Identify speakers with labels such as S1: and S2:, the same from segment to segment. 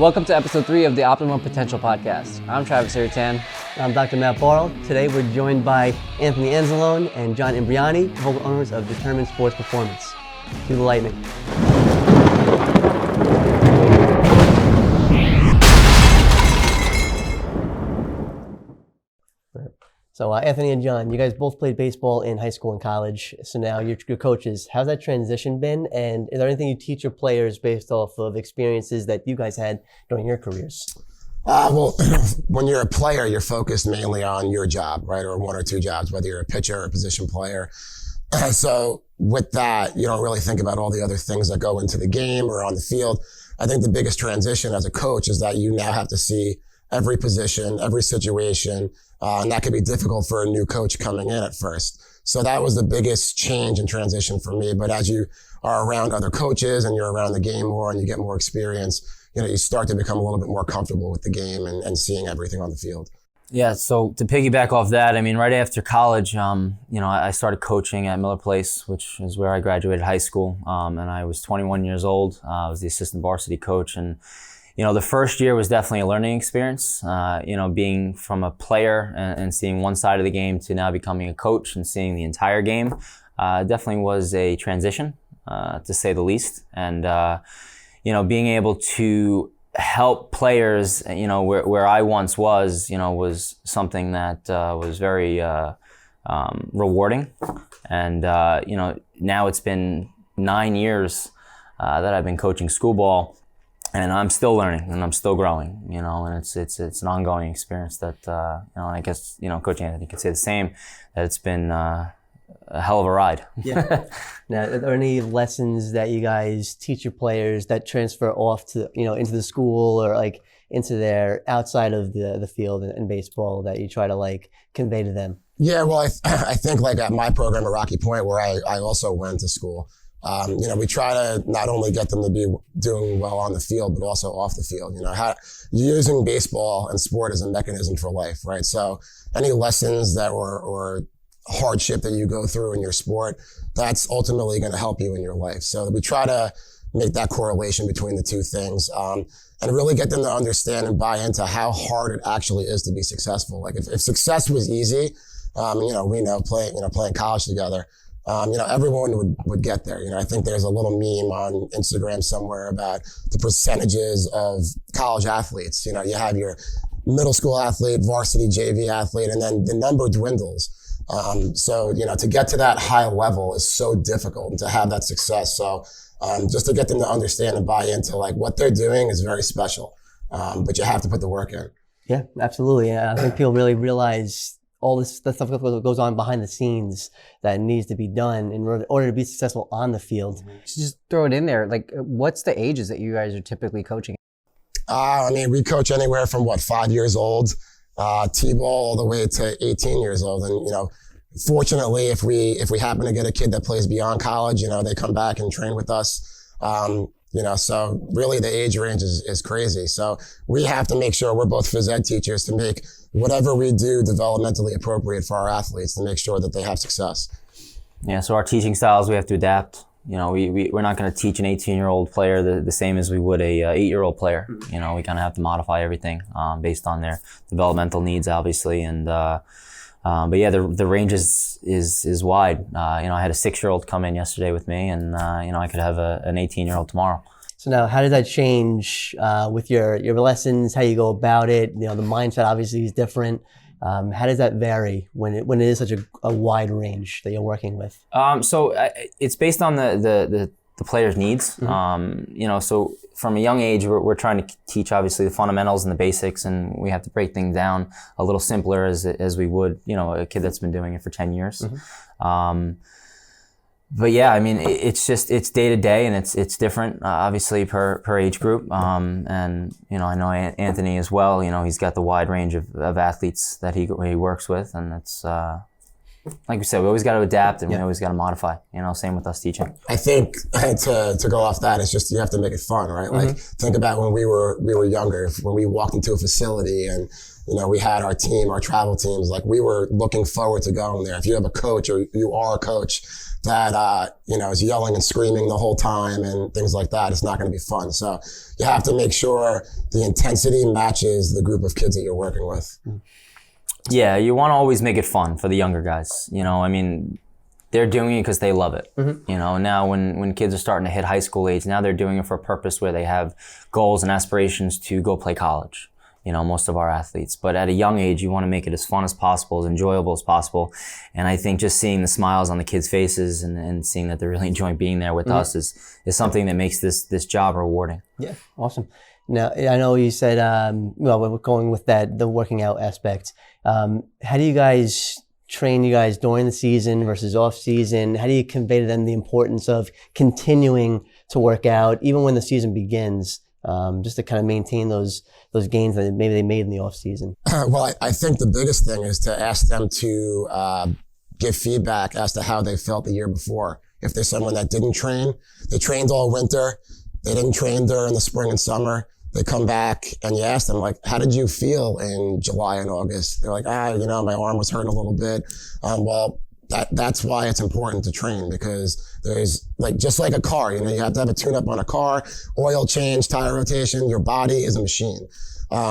S1: Welcome to episode 3 of the Optimum Potential Podcast. I'm Travis Hiritan.
S2: I'm Dr. Matt Barl. Today we're joined by Anthony Anzalone and John Imbriani, co-owners of Determined Sports Performance. Cue the lightning. So Anthony and John, you guys both played baseball in high school and college, so now you're coaches. How's that transition been? And is there anything you teach your players based off of experiences that you guys had during your careers?
S3: Well, when you're a player, you're focused mainly on your job, right? Or one or two jobs, whether you're a pitcher or a position player. So with that, you don't really think about all the other things that go into the game or on the field. I think the biggest transition as a coach is that you now have to see every position, every situation, and that could be difficult for a new coach coming in at first. So that was the biggest change and transition for me. But as you are around other coaches and you're around the game more and you get more experience, you start to become a little bit more comfortable with the game and seeing everything on the field.
S1: Yeah, so to piggyback off that, right after college, I started coaching at Miller Place, which is where I graduated high school, and I was 21 years old. I was the assistant varsity coach, and the first year was definitely a learning experience, being from a player and seeing one side of the game to now becoming a coach and seeing the entire game. Definitely was a transition, to say the least. And, being able to help players, where I once was something that was very rewarding. And, now it's been 9 years that I've been coaching school ball. And I'm still learning and I'm still growing, and it's an ongoing experience that, and I guess, Coach Anthony could say the same, that it's been a hell of a ride.
S2: Yeah. Now, are there any lessons that you guys teach your players that transfer off to, into the school or like into their outside of the field in baseball that you try to convey to them?
S3: Yeah, well, I think at my program at Rocky Point, where I also went to school, we try to not only get them to be doing well on the field, but also off the field. Using baseball and sport as a mechanism for life, right? So any lessons that or hardship that you go through in your sport, that's ultimately going to help you in your life. So we try to make that correlation between the two things, and really get them to understand and buy into how hard it actually is to be successful. If success was easy, we know playing college together, everyone would get there. I think there's a little meme on Instagram somewhere about the percentages of college athletes. You have your middle school athlete, varsity JV athlete, and then the number dwindles. So to get to that high level is so difficult, and to have that success. So, just to get them to understand and buy into what they're doing is very special. But you have to put the work in.
S2: Yeah, absolutely. Yeah, I think people really realize all this stuff that goes on behind the scenes that needs to be done in order to be successful on the field.
S1: Just throw it in there. What's the ages that you guys are typically coaching?
S3: We coach anywhere from 5 years old, T-ball all the way to 18 years old. And, fortunately, if we happen to get a kid that plays beyond college, they come back and train with us. So really the age range is crazy. So we have to make sure we're both phys ed teachers to make whatever we do developmentally appropriate for our athletes to make sure that they have success.
S1: Yeah, so our teaching styles, we have to adapt. We're not going to teach an 18-year-old player the same as we would a 8-year-old player. We kind of have to modify everything based on their developmental needs, obviously. And but yeah, the range is wide. I had a 6-year-old come in yesterday with me, and I could have an 18-year-old tomorrow.
S2: So now, how does that change with your lessons? How you go about it? The mindset obviously is different. How does that vary when it is such a wide range that you're working with?
S1: So it's based on the player's needs. Mm-hmm. So from a young age, we're trying to teach obviously the fundamentals and the basics, and we have to break things down a little simpler as we would, a kid that's been doing it for 10 years. Mm-hmm. But yeah, it's day to day, and it's different, obviously per age group. And I know Anthony as well. He's got the wide range of athletes that he works with, and it's like we said, we always got to adapt and we always got to modify. Same with us teaching.
S3: I think to go off that, it's just you have to make it fun, right? Like think about when we were younger, when we walked into a facility and we had our team, our travel teams, like we were looking forward to going there. If you have a coach or you are a coach that is yelling and screaming the whole time and things like that, it's not going to be fun. So you have to make sure the intensity matches the group of kids that you're working with.
S1: Yeah, you want to always make it fun for the younger guys. They're doing it because they love it. Now when kids are starting to hit high school age, now they're doing it for a purpose where they have goals and aspirations to go play college. Most of our athletes. But at a young age, you want to make it as fun as possible, as enjoyable as possible. And I think just seeing the smiles on the kids' faces and seeing that they're really enjoying being there with us is something that makes this job rewarding.
S2: Yeah, awesome. Now, I know you said, we're going with the working out aspect. How do you guys train you guys during the season versus off season? How do you convey to them the importance of continuing to work out even when the season begins? Just to kind of maintain those gains that maybe they made in the off season.
S3: Well, I think the biggest thing is to ask them to give feedback as to how they felt the year before. If there's someone that didn't train, they trained all winter, they didn't train during the spring and summer, they come back and you ask them, like, how did you feel in July and August? They're like, my arm was hurting a little bit. That's why it's important to train, because there's just like a car, you have to have a tune-up on a car, oil change, tire rotation. Your body is a machine.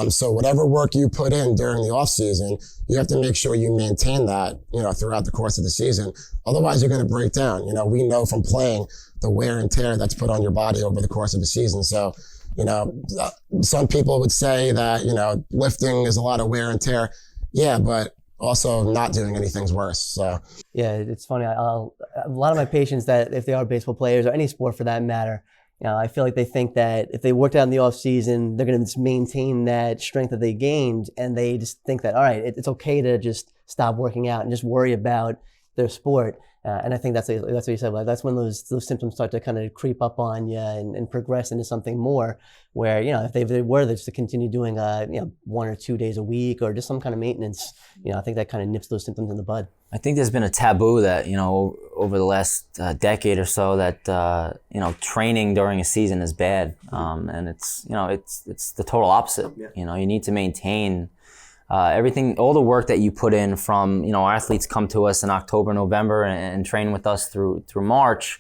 S3: So whatever work you put in during the off season, you have to make sure you maintain that, throughout the course of the season. Otherwise, you're going to break down. We know from playing the wear and tear that's put on your body over the course of a season. So, some people would say that, lifting is a lot of wear and tear. Yeah, but also not doing anything's worse. So
S2: yeah, it's funny. A lot of my patients that if they are baseball players or any sport for that matter, I feel like they think that if they worked out in the off season, they're going to just maintain that strength that they gained, and they just think that all right, it's okay to just stop working out and just worry about their sport. And I think that's what you said. Like, that's when those symptoms start to kind of creep up on you and progress into something more. Where if they were just to continue doing 1 or 2 days a week or just some kind of maintenance, I think that kind of nips those symptoms in the bud.
S1: I think there's been a taboo that over the last decade or so that training during a season is bad, and it's the total opposite.
S2: Yeah.
S1: You need to maintain everything, all the work that you put in from, our athletes come to us in October, November and train with us through March.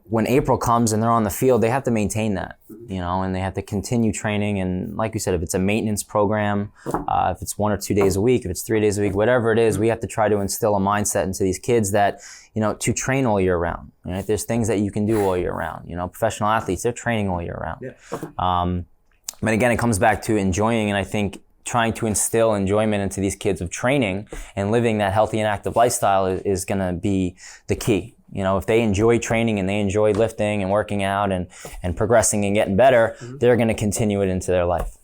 S1: When April comes and they're on the field, they have to maintain that, and they have to continue training. And like you said, if it's a maintenance program, if it's 1 or 2 days a week, if it's 3 days a week, whatever it is, we have to try to instill a mindset into these kids that, to train all year round. Right? There's things that you can do all year round. Professional athletes, they're training all year round.
S2: Yeah.
S1: But again, it comes back to enjoying, and I think trying to instill enjoyment into these kids of training and living that healthy and active lifestyle is going to be the key. If they enjoy training and they enjoy lifting and working out and progressing and getting better, they're going to continue it into their life.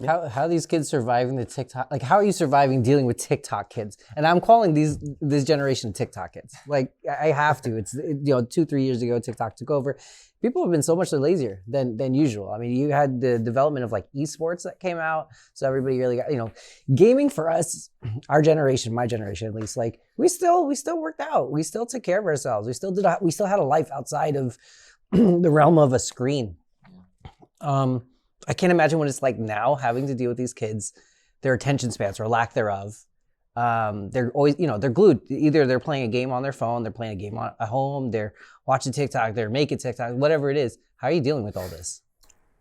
S4: How are these kids surviving the TikTok? Like, how are you surviving dealing with TikTok kids? And I'm calling this generation TikTok kids. Like, I have to. It's 2-3 years ago, TikTok took over. People have been so much lazier than usual. I mean, you had the development of like esports that came out, so everybody really got gaming for us, our generation, my generation at least. Like, we still worked out. We still took care of ourselves. We still had a life outside of the realm of a screen. I can't imagine what it's like now having to deal with these kids, their attention spans or lack thereof. They're always, they're glued. Either they're playing a game on their phone, they're playing a game at home, they're watching TikTok, they're making TikTok, whatever it is. How are you dealing with all this?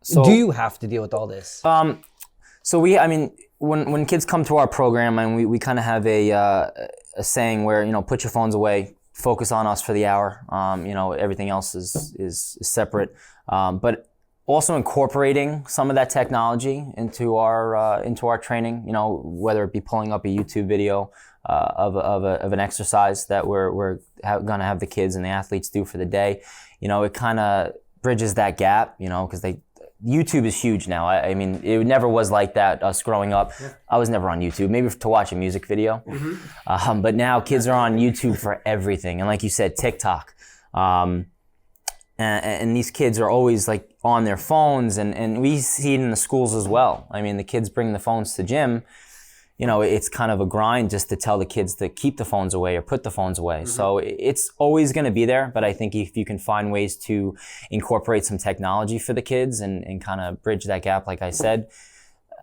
S4: So, do you have to deal with all this?
S1: So when kids come to our program, and we kind of have a saying where, put your phones away, focus on us for the hour. Everything else is separate. But also incorporating some of that technology into our training, whether it be pulling up a YouTube video of an exercise that we're gonna have the kids and the athletes do for the day. It kind of bridges that gap, because YouTube is huge now. I mean, it never was like that us growing up. Yeah. I was never on YouTube, maybe to watch a music video. But now kids are on YouTube for everything. And like you said, TikTok. And these kids are always like on their phones, and we see it in the schools as well. I mean, the kids bring the phones to gym, it's kind of a grind just to tell the kids to keep the phones away or put the phones away. So it's always going to be there, but I think if you can find ways to incorporate some technology for the kids and kind of bridge that gap, like I said,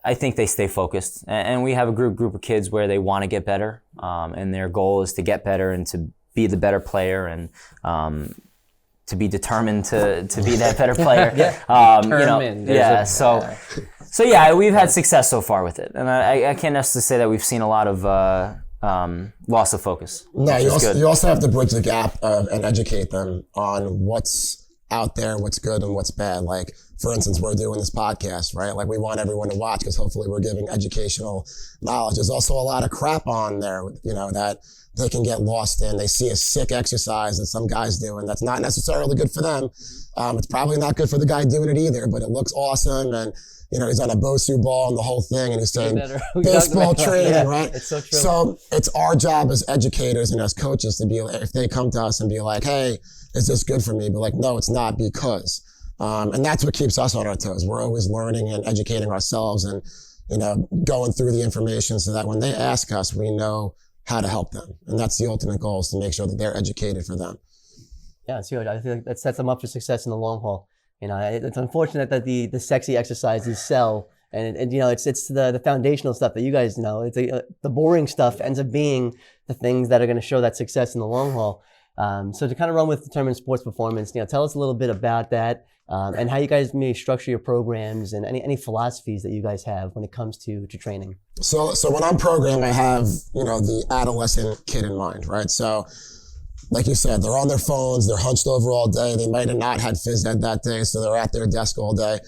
S1: I think they stay focused. And we have a group of kids where they want to get better, and their goal is to get better and to be the better player and to be determined to be that better player. So yeah, we've had success so far with it, and I can't necessarily say that we've seen a lot of loss of focus.
S3: No, you also have to bridge the gap and educate them on what's out there, what's good and what's bad. Like, for instance, we're doing this podcast, right? Like, we want everyone to watch because hopefully we're giving educational knowledge. There's also a lot of crap on there, that they can get lost in. They see a sick exercise that some guy's doing that's not necessarily good for them. It's probably not good for the guy doing it either, but it looks awesome. And he's on a Bosu ball and the whole thing, and he's saying baseball training, right? It's so true. So it's our job as educators and as coaches to be like, if they come to us and be like, hey, is this good for me? Be like, no, it's not, because. And that's what keeps us on our toes. We're always learning and educating ourselves and, going through the information so that when they ask us, we know how to help them. And that's the ultimate goal, is to make sure that they're educated for them.
S2: Yeah, it's huge. I feel like that sets them up for success in the long haul. It's unfortunate that the sexy exercises sell, and it's the foundational stuff that you guys know. It's the boring stuff ends up being the things that are going to show that success in the long haul. So to kind of run with determined sports performance, tell us a little bit about that, and how you guys may structure your programs and any philosophies that you guys have when it comes to training.
S3: So when I'm programming, I have the adolescent kid in mind, right? So, like you said, they're on their phones, they're hunched over all day. They might have not had phys ed that day, so they're at their desk all day.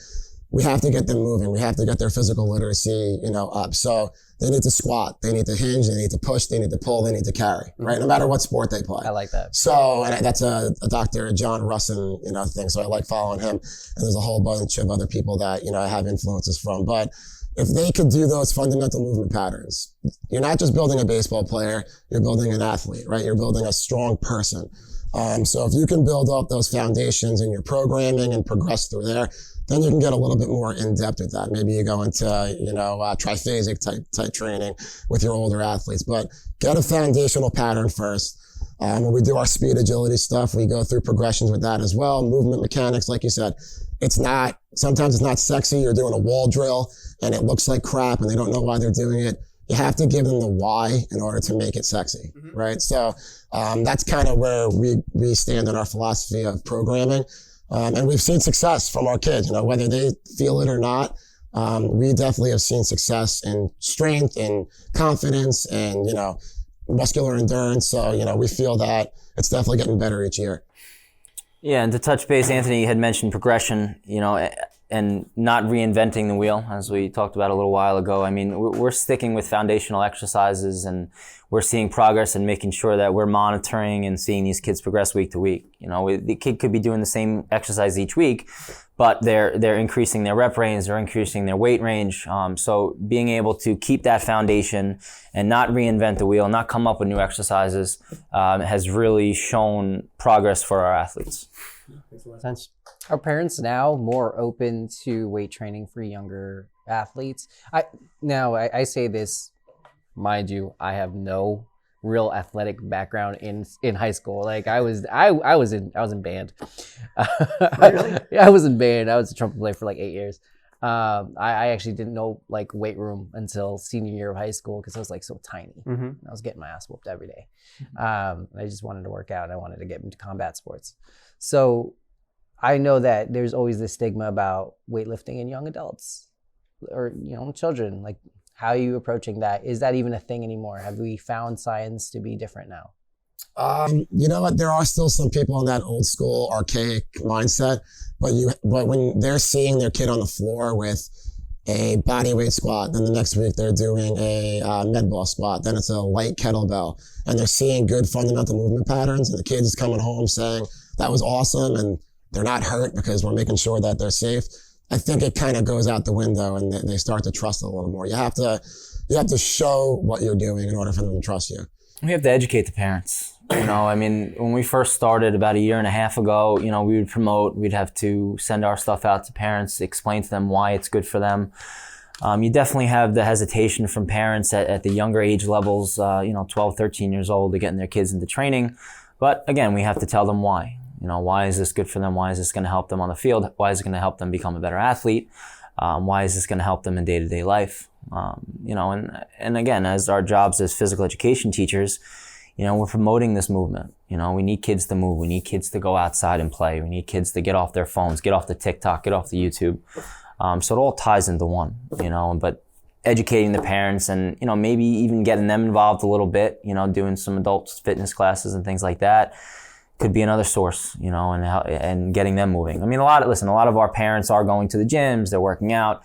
S3: We have to get them moving. We have to get their physical literacy, up. So they need to squat, they need to hinge, they need to push, they need to pull, they need to carry, right? No matter what sport they play.
S4: I like that.
S3: So, and that's a Dr. John Russin, thing. So I like following him. And there's a whole bunch of other people that, I have influences from. But if they could do those fundamental movement patterns, you're not just building a baseball player, you're building an athlete, right? You're building a strong person. So if you can build up those foundations in your programming and progress through there, then you can get a little bit more in depth with that. Maybe you go into, triphasic type training with your older athletes, but get a foundational pattern first. When we do our speed agility stuff, we go through progressions with that as well. Movement mechanics, like you said, sometimes it's not sexy. You're doing a wall drill and it looks like crap and they don't know why they're doing it. You have to give them the why in order to make it sexy, right? So that's kind of where we stand in our philosophy of programming. And we've seen success from our kids, whether they feel it or not. We definitely have seen success in strength and confidence and, muscular endurance. So, we feel that it's definitely getting better each year.
S1: Yeah, and to touch base, Anthony, you had mentioned progression, and not reinventing the wheel, as we talked about a little while ago. I mean, we're sticking with foundational exercises, and we're seeing progress and making sure that we're monitoring and seeing these kids progress week to week. The kid could be doing the same exercise each week, but they're increasing their rep range, they're increasing their weight range. So being able to keep that foundation and not reinvent the wheel, not come up with new exercises, has really shown progress for our athletes.
S2: Makes a lot of sense.
S4: Are parents now more open to weight training for younger athletes? I say this, mind you, I have no real athletic background in high school. Like I was in band.
S2: Really?
S4: I was in band. I was a trumpet player for like 8 years. I actually didn't know like weight room until senior year of high school because I was like so tiny. I was getting my ass whooped every day. I just wanted to work out. I wanted to get into combat sports. So I know that there's always this stigma about weightlifting in young adults or children. Like, how are you approaching that? Is that even a thing anymore? Have we found science to be different now?
S3: You know what? There are still some people in that old school archaic mindset, but when they're seeing their kid on the floor with a body weight squat, then the next week they're doing a med ball squat, then it's a light kettlebell, and they're seeing good fundamental movement patterns, and the kid is coming home saying that was awesome, and they're not hurt because we're making sure that they're safe. I think it kind of goes out the window and they start to trust it a little more. You have to show what you're doing in order for them to trust you.
S1: We have to educate the parents. When we first started about 1.5 years ago, we'd have to send our stuff out to parents, explain to them why it's good for them. You definitely have the hesitation from parents at the younger age levels, 12, 13 years old, to getting their kids into training. But again, we have to tell them why. Why is this good for them? Why is this going to help them on the field? Why is it going to help them become a better athlete? Why is this going to help them in day-to-day life? And again, as our jobs as physical education teachers, we're promoting this movement. We need kids to move. We need kids to go outside and play. We need kids to get off their phones, get off the TikTok, get off the YouTube. So it all ties into one, but educating the parents and, maybe even getting them involved a little bit, doing some adult fitness classes and things like that could be another source, and getting them moving. I mean, a lot of our parents are going to the gyms, they're working out,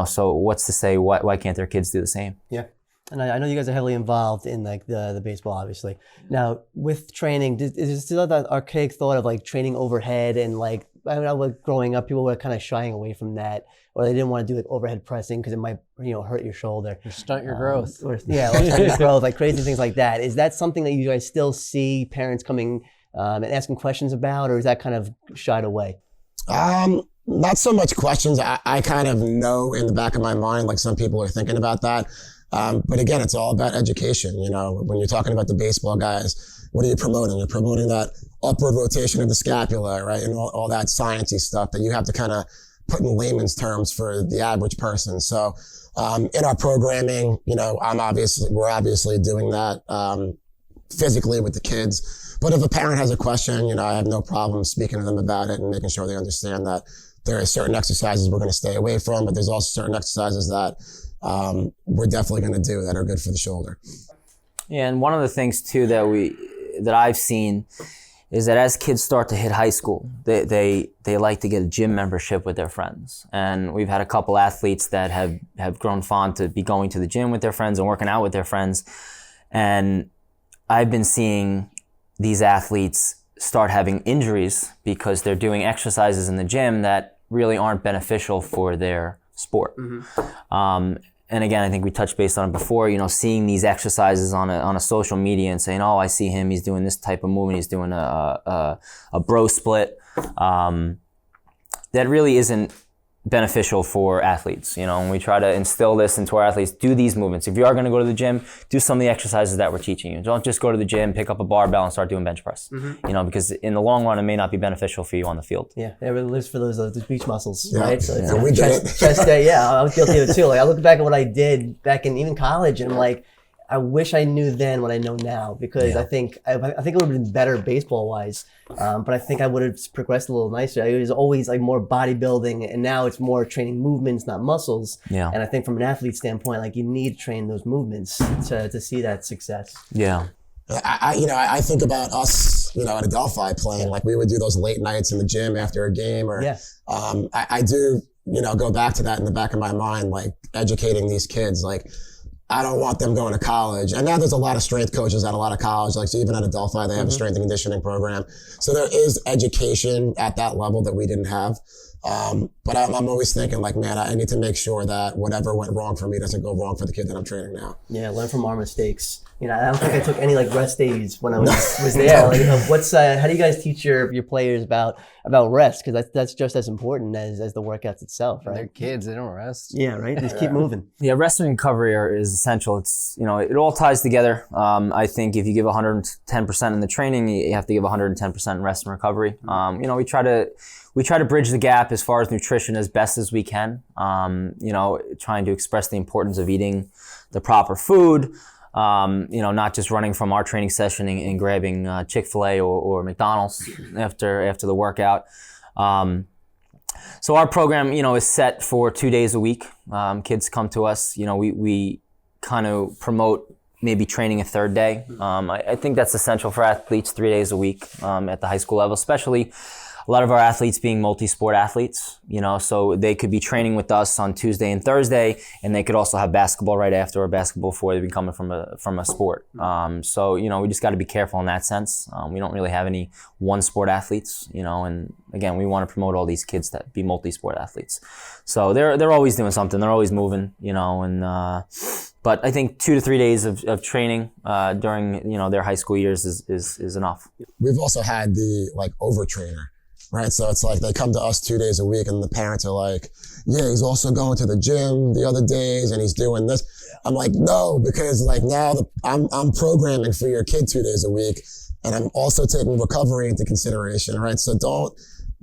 S1: so what's to say, why can't their kids do the same?
S2: Yeah. And I know you guys are heavily involved in like the baseball, obviously. Now, with training, is there still that archaic thought of like training overhead and like, I know growing up, people were kind of shying away from that, or they didn't want to do like overhead pressing because it might, hurt your shoulder.
S4: Or stunt your growth.
S2: Or stunt your growth, like crazy things like that. Is that something that you guys still see parents coming and asking questions about, or is that kind of shied away?
S3: Not so much questions. I kind of know in the back of my mind, like some people are thinking about that. But again, it's all about education. When you're talking about the baseball guys, what are you promoting? You're promoting that upward rotation of the scapula, right? And all that sciencey stuff that you have to kind of put in layman's terms for the average person. So, in our programming, we're obviously doing that, physically with the kids. But if a parent has a question, I have no problem speaking to them about it and making sure they understand that there are certain exercises we're going to stay away from, but there's also certain exercises that we're definitely going to do that are good for the shoulder.
S1: Yeah, and one of the things too that I've seen is that as kids start to hit high school, they like to get a gym membership with their friends. And we've had a couple athletes that have grown fond to be going to the gym with their friends and working out with their friends. And I've been seeing these athletes start having injuries because they're doing exercises in the gym that really aren't beneficial for their sport. Mm-hmm. And again, I think we touched base on it before, seeing these exercises on a social media and saying, oh, I see him, he's doing this type of movement, he's doing a bro split. That really isn't beneficial for athletes, and we try to instill this into our athletes. Do these movements. If you are going to go to the gym, do some of the exercises that we're teaching you. Don't just go to the gym, pick up a barbell and start doing bench press, because in the long run, it may not be beneficial for you on the field.
S2: Yeah, everybody lives for those beach muscles,
S3: yeah.
S2: right? So
S3: we did
S2: chest day, yeah, I was guilty of it too. Like I look back at what I did back in even college and I'm like, I wish I knew then what I know now, because I think it would have been better baseball wise, but I think I would have progressed a little nicer. It was always like more bodybuilding, and now it's more training movements, not muscles. Yeah. And I think from an athlete standpoint, like you need to train those movements to see that success.
S1: Yeah.
S3: I think about us, at Adelphi playing, like we would do those late nights in the gym after a game, or I do, go back to that in the back of my mind, like educating these kids, like. I don't want them going to college. And now there's a lot of strength coaches at a lot of college. Like, so even at Adelphi, they have a strength and conditioning program. So there is education at that level that we didn't have. But I'm always thinking like, man, I need to make sure that whatever went wrong for me doesn't go wrong for the kid that I'm training now.
S2: Yeah, learn from our mistakes. I don't think I took any like rest days when I was there. Like, how do you guys teach your players about rest? Because that's just as important as the workouts itself, right?
S4: They're kids, they don't rest.
S2: Yeah, right. Just keep moving.
S1: Yeah, rest and recovery is essential. It's it all ties together. I think if you give 110% in the training, you have to give 110% in rest and recovery. We try to bridge the gap as far as nutrition as best as we can. Trying to express the importance of eating the proper food. Not just running from our training session and grabbing Chick-fil-A or McDonald's after the workout. So our program, is set for 2 days a week. Kids come to us. We kind of promote maybe training a third day. I think that's essential for athletes 3 days a week at the high school level, especially a lot of our athletes being multi-sport athletes, so they could be training with us on Tuesday and Thursday, and they could also have basketball right after or basketball before they be coming from a sport. So we just got to be careful in that sense. We don't really have any one sport athletes, and again, we want to promote all these kids that be multi-sport athletes. So they're always doing something. They're always moving, but I think 2 to 3 days of training during their high school years is enough.
S3: We've also had the overtrainer. right? So it's like they come to us 2 days a week and the parents are like, yeah, he's also going to the gym the other days and he's doing this. I'm like, no, because like now I'm programming for your kid 2 days a week and I'm also taking recovery into consideration, right? So don't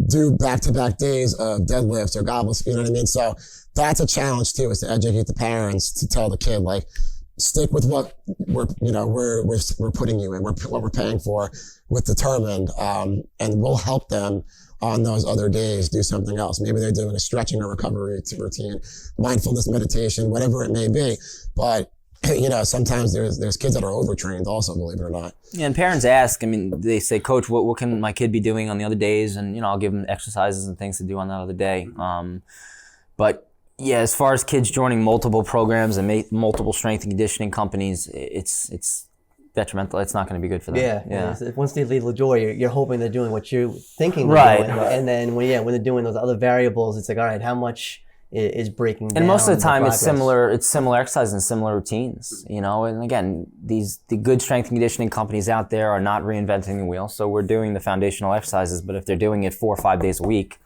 S3: do back-to-back days of deadlifts or goblet, you know what I mean? So that's a challenge too, is to educate the parents to tell the kid, like, stick with what we're putting you in, what we're paying for with Determined, and we'll help them on those other days do something else. Maybe they're doing a stretching or recovery routine, mindfulness meditation, whatever it may be. But sometimes there's kids that are overtrained also, believe it or not.
S1: Yeah, and parents ask, I mean, they say, Coach, what can my kid be doing on the other days? And, I'll give them exercises and things to do on that other day. But yeah, as far as kids joining multiple programs and multiple strength and conditioning companies, it's detrimental. It's not going to be good for them.
S2: Yeah. Once they leave the door, you're hoping they're doing what you're thinking they're
S1: right.
S2: doing. And then when they're doing those other variables, it's like, all right, how much is breaking down?
S1: And most of the time,
S2: progress?
S1: it's similar exercises and similar routines. And again, the good strength and conditioning companies out there are not reinventing the wheel. So we're doing the foundational exercises, but if they're doing it 4 or 5 days a week,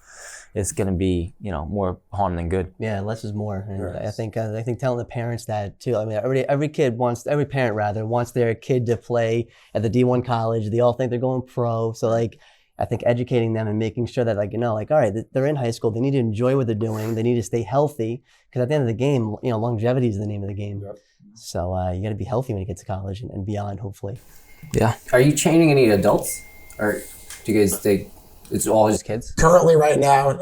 S1: it's going to be, more harm than good.
S2: Yeah, less is more. And I think telling the parents that too. I mean, every parent wants their kid to play at the D1 college. They all think they're going pro. So I think educating them and making sure that all right, they're in high school. They need to enjoy what they're doing. They need to stay healthy, because at the end of the game, longevity is the name of the game. Yep. So you got to be healthy when you get to college and beyond, hopefully.
S1: Yeah.
S4: Are you training any adults, or do you guys think it's all just kids?
S3: Currently, right now,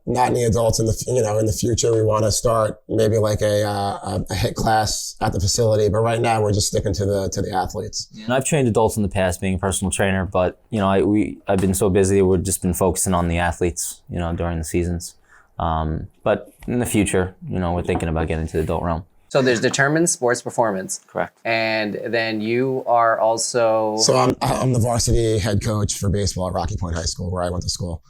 S3: not any adults. In the future, we want to start maybe like a HIIT class at the facility. But right now, we're just sticking to the athletes.
S1: And I've trained adults in the past, being a personal trainer. But I've been so busy, we've just been focusing on the athletes, during the seasons. But in the future, we're thinking about getting into the adult realm.
S4: So there's Determined Sports Performance.
S1: Correct.
S4: And then you are also...
S3: So I'm the varsity head coach for baseball at Rocky Point High School, where I went to school.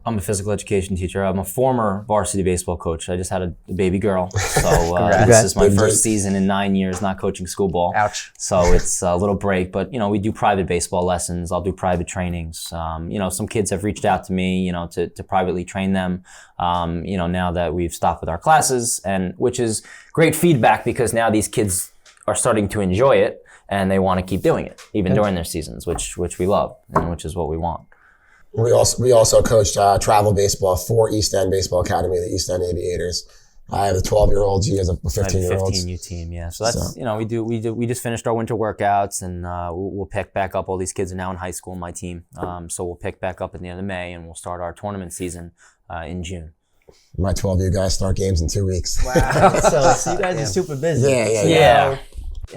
S1: I'm a physical education teacher. I'm a former varsity baseball coach. I just had a baby girl. So this is my first season in 9 years not coaching school ball.
S4: Ouch.
S1: So it's a little break. But, we do private baseball lessons. I'll do private trainings. Some kids have reached out to me, to privately train them, now that we've stopped with our classes, and which is great feedback, because now these kids are starting to enjoy it and they want to keep doing it, even during their seasons, which we love and which is what we want.
S3: We also coached travel baseball for East End Baseball Academy, the East End Aviators. I have a 12-year-old. She has a 15-year-old.
S1: 15U team, yeah. So that's we just finished our winter workouts, and we'll pick back up. All these kids are now in high school in my team, so we'll pick back up at the end of May, and we'll start our tournament season in June.
S3: My 12U guys start games in 2 weeks.
S2: Wow. so you guys are super busy.
S3: Yeah.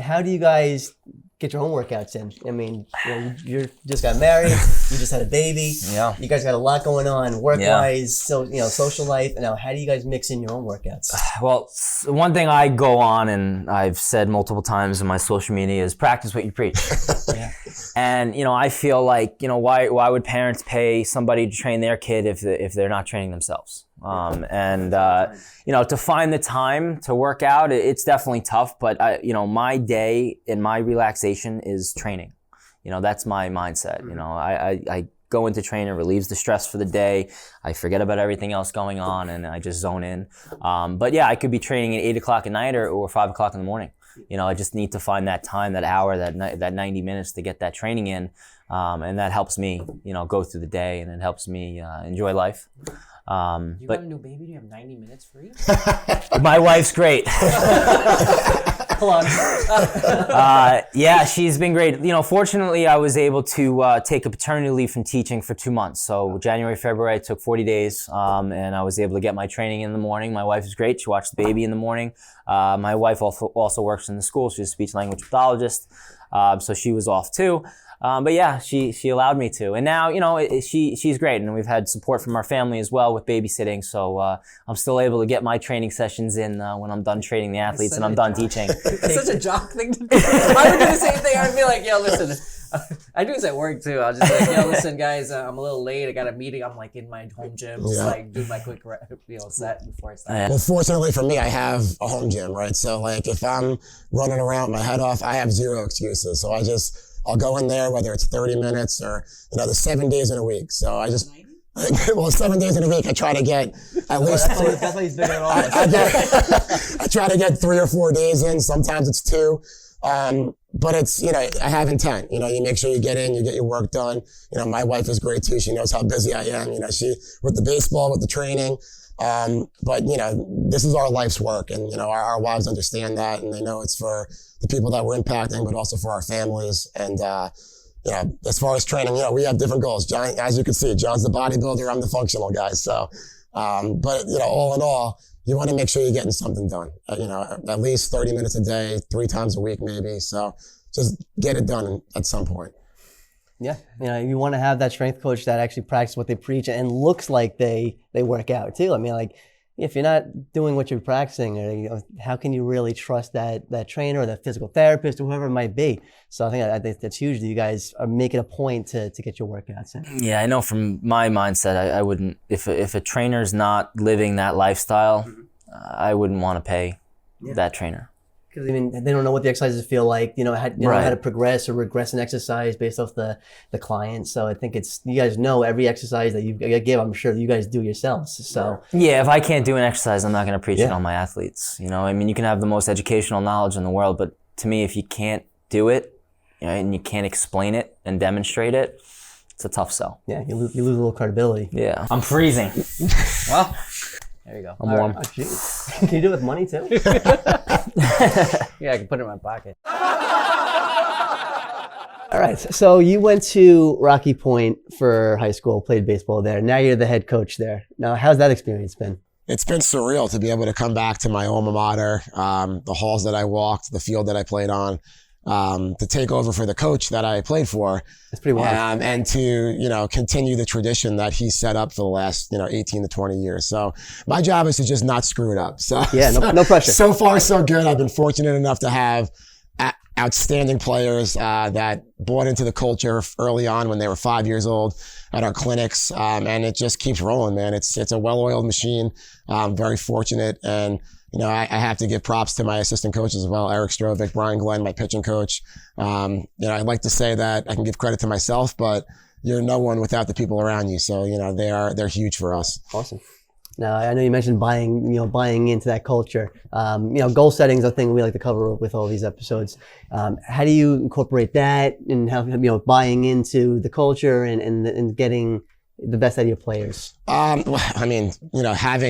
S2: How do you guys get your own workouts in? I mean, you just got married, you just had a baby.
S1: Yeah.
S2: You guys got a lot going on work-wise, so social life. Now, how do you guys mix in your own workouts?
S1: Well, one thing I go on, and I've said multiple times in my social media, is practice what you preach.
S2: Yeah.
S1: And I feel like why would parents pay somebody to train their kid if they're not training themselves? To find the time to work out, it's definitely tough. But my day and my relaxation is training. That's my mindset. I go into training, relieves the stress for the day. I forget about everything else going on, and I just zone in. But yeah, I could be training at 8 o'clock at night or 5 o'clock in the morning. I just need to find that time, that hour, that 90 minutes to get that training in. And that helps me, go through the day, and it helps me enjoy life.
S4: You got a new baby? Do you have 90 minutes free?
S1: My wife's great.
S2: Hold on.
S1: Yeah, she's been great. Fortunately, I was able to take a paternity leave from teaching for 2 months. So January, February, I took 40 days, and I was able to get my training in the morning. My wife is great. She watched the baby in the morning. My wife also works in the school. She's a speech language pathologist, so she was off too. But yeah, she allowed me to. And now, she's great. And we've had support from our family as well with babysitting. So I'm still able to get my training sessions in when I'm done training the athletes and I'm done teaching.
S4: It's such a jock thing to do. I would do the same thing. I'd be like, listen. I do this at work too. I'll just be like, listen, guys, I'm a little late. I got a meeting. I'm in my home gym, just do my quick set before I start.
S3: Well, fortunately for me, I have a home gym, right? So if I'm running around my head off, I have zero excuses. So I just I'll go in there, whether it's 30 minutes or, there's 7 days in a week. So I just, well, 7 days in a week, I try to get at least.
S2: That's why he's bigger than all of us.
S3: I try to get 3 or 4 days in. Sometimes it's 2. But it's, I have intent. You make sure you get in, you get your work done. My wife is great too. She knows how busy I am. She, with the baseball, with the training. But this is our life's work, and, our wives understand that, and they know it's for the people that we're impacting, but also for our families. And, as far as training, we have different goals. John, as you can see, John's the bodybuilder, I'm the functional guy. So, but, all in all, you want to make sure you're getting something done, at least 30 minutes a day, 3 times a week, maybe. So just get it done at some point.
S2: Yeah, you want to have that strength coach that actually practices what they preach and looks like they work out too. I mean, like, if you're not doing what you're practicing, or, how can you really trust that trainer or that physical therapist or whoever it might be? So I think that's huge that you guys are making a point to get your workouts in.
S1: Yeah, I know from my mindset, I wouldn't, if a trainer's not living that lifestyle, I wouldn't want to pay that trainer.
S2: Because they don't know what the exercises feel like, how to progress or regress an exercise based off the client. So I think you guys know every exercise that you give, I'm sure you guys do yourselves. So
S1: yeah, if I can't do an exercise, I'm not going to preach it on my athletes. You can have the most educational knowledge in the world, but to me, if you can't do it, and you can't explain it and demonstrate it, it's a tough sell.
S2: Yeah, you lose a little credibility.
S1: Yeah, I'm freezing.
S2: Well, there you go.
S1: I'm warm.
S2: Right. Oh, can you do it with money too?
S4: Yeah, I can put it in my pocket.
S2: All right. So you went to Rocky Point for high school, played baseball there. Now you're the head coach there. Now, how's that experience been?
S3: It's been surreal to be able to come back to my alma mater, the halls that I walked, the field that I played on, to take over for the coach that I played for.
S2: That's pretty wild.
S3: And to, continue the tradition that he set up for the last, 18 to 20 years. So my job is to just not screw it up. So
S2: yeah, no pressure.
S3: So far, so good. I've been fortunate enough to have outstanding players that bought into the culture early on when they were 5 years old at our clinics. And it just keeps rolling, man. It's a well-oiled machine. I'm very fortunate. And I have to give props to my assistant coaches as well, Eric Strovic, Brian Glenn, my pitching coach. I'd like to say that I can give credit to myself, but you're no one without the people around you. So, they're huge for us.
S2: Awesome. Now, I know you mentioned buying into that culture. Goal setting is a thing we like to cover with all these episodes. How do you incorporate that and how, buying into the culture and getting the best out of your players?
S3: Having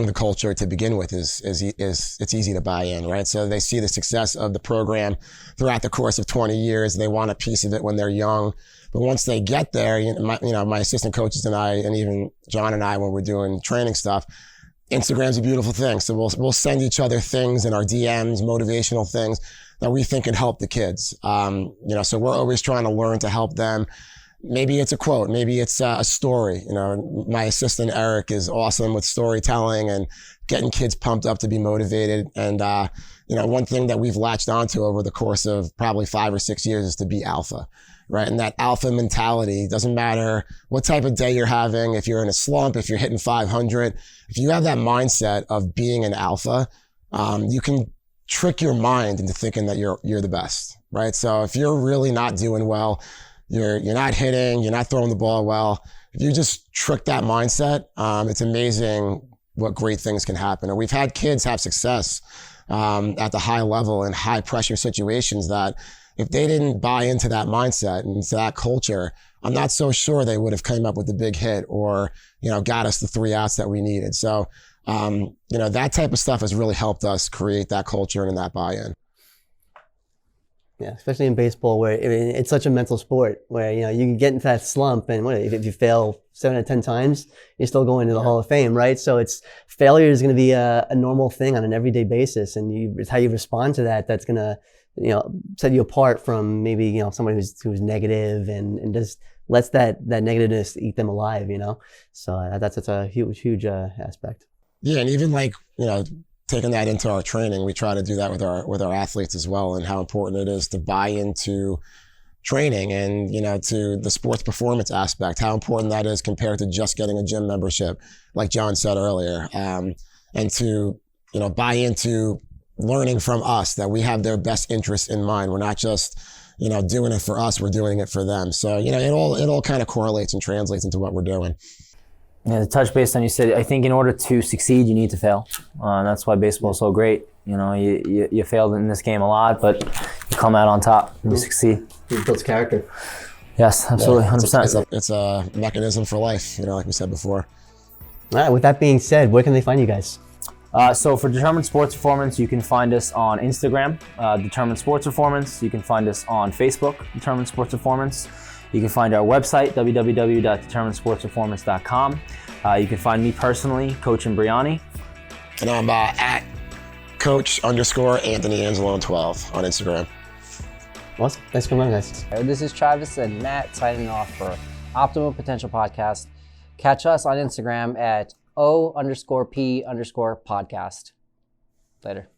S3: the culture to begin with is it's easy to buy in, right? So they see the success of the program throughout the course of 20 years. They want a piece of it when they're young. But once they get there, my assistant coaches and I, and even John and I, when we're doing training stuff, Instagram's a beautiful thing. So we'll send each other things in our DMs, motivational things that we think can help the kids. So we're always trying to learn to help them. Maybe it's a quote, maybe it's a story. My assistant Eric is awesome with storytelling and getting kids pumped up to be motivated. And one thing that we've latched onto over the course of probably 5 or 6 years is to be alpha, right? And that alpha mentality, doesn't matter what type of day you're having, if you're in a slump, if you're hitting 500, if you have that mindset of being an alpha, you can trick your mind into thinking that you're the best, right? So if you're really not doing well, you're not hitting, you're not throwing the ball well, if you just trick that mindset, it's amazing what great things can happen. And we've had kids have success at the high level in high pressure situations that if they didn't buy into that mindset and to that culture, I'm not so sure they would have come up with the big hit or, got us the 3 outs that we needed. So, that type of stuff has really helped us create that culture and that buy-in.
S2: Yeah, especially in baseball where it's such a mental sport where, you can get into that slump and if you fail 7 out of 10 times, you're still going to the Hall of Fame, right? So failure is going to be a normal thing on an everyday basis. And it's how you respond to that that's going to, set you apart from maybe, somebody who's negative and just lets that negativeness eat them alive, So that's a huge aspect.
S3: Yeah. And even taking that into our training, we try to do that with our athletes as well, and how important it is to buy into training and, to the sports performance aspect, how important that is compared to just getting a gym membership, like John said earlier, and to, buy into learning from us that we have their best interests in mind. We're not just, doing it for us, we're doing it for them. So, it all kind of correlates and translates into what we're doing.
S1: Yeah, to touch base on you said, I think in order to succeed, you need to fail. That's why baseball is so great. You failed in this game a lot, but you come out on top and you succeed.
S2: It builds character.
S1: Yes, absolutely, 100%.
S3: It's a mechanism for life, like we said before.
S2: All right, with that being said, where can they find you guys?
S1: So for Determined Sports Performance, you can find us on Instagram, Determined Sports Performance. You can find us on Facebook, Determined Sports Performance. You can find our website, www.determinedsportsperformance.com. You can find me personally, Coach Imbriani.
S3: And I'm at Coach_Anthony Anzalone 12 on Instagram.
S2: Awesome. Thanks for coming on, guys.
S4: This is Travis and Matt signing off for Optimum Potential Podcast. Catch us on Instagram at O_P_podcast. Later.